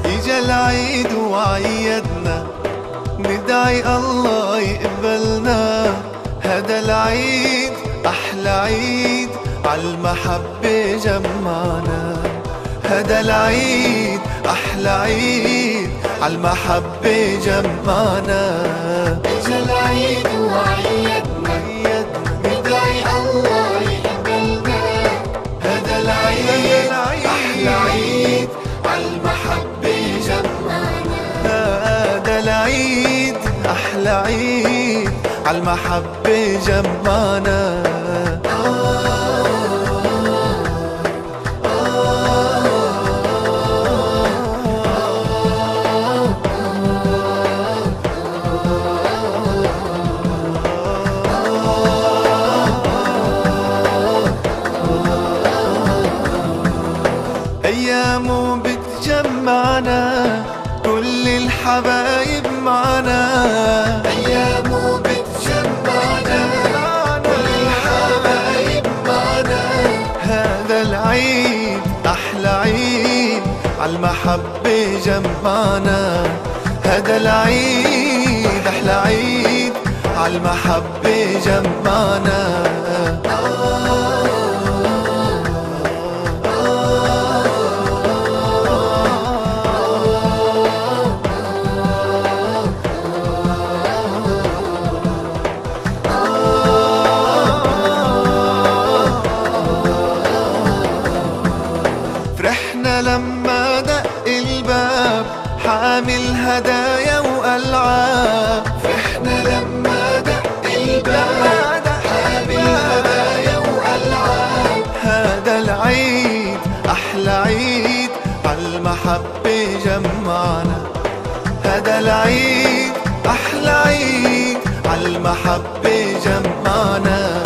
إجا العيد وعيدنا، ندعي الله يقبلنا. هذا العيد أحلى عيد، عالمحبة جمعنا. هذا العيد أحلى عيد، عالمحبة جمعنا. إجا العيد وعيدنا، ندعي الله يقبلنا. هذا العيد أحلى عيد، عالمحبة جمعنا. هذا العيد أحلى عيد، عالمحبة جمعنا. أيامه بتجمعنا، كل الحبايب معنا. أيامه بتجمعنا، كل الحبايب معنا. هذا العيد أحلى عيد، عالمحبة جمعنا. هذا العيد أحلى عيد، عالمحبة جمعنا. فرحنا لما دق الباب، حامل هدايا وألعاب. فرحنا لما دق الباب، حامل هدايا وألعاب. هذا العيد أحلى عيد، عالمحبة جمعنا. هذا العيد أحلى عيد، عالمحبة جمعنا.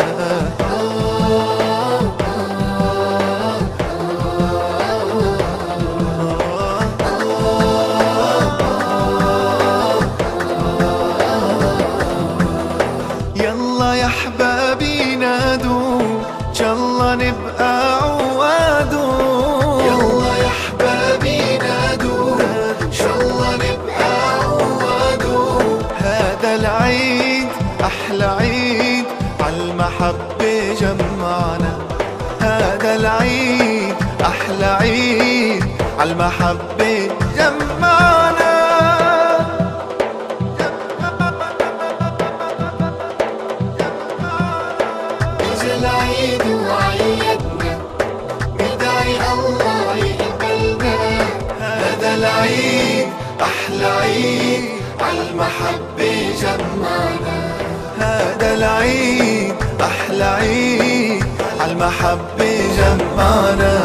يلا يا احبابي نادوا، ان شاء الله نبقى عوادوا. يلا يا احبابي نادوا، ان شاء الله نبقى عوادوا. هذا العيد احلى عيد، عالمحبة جمعنا. هذا العيد احلى عيد، عالمحبة جمعنا. إجا العيد وعيدنا، ندعي الله يقبلنا. هذا العيد أحلى عيد، عالمحبة جمعنا. هذا العيد أحلى عيد، عالمحبة جمعنا.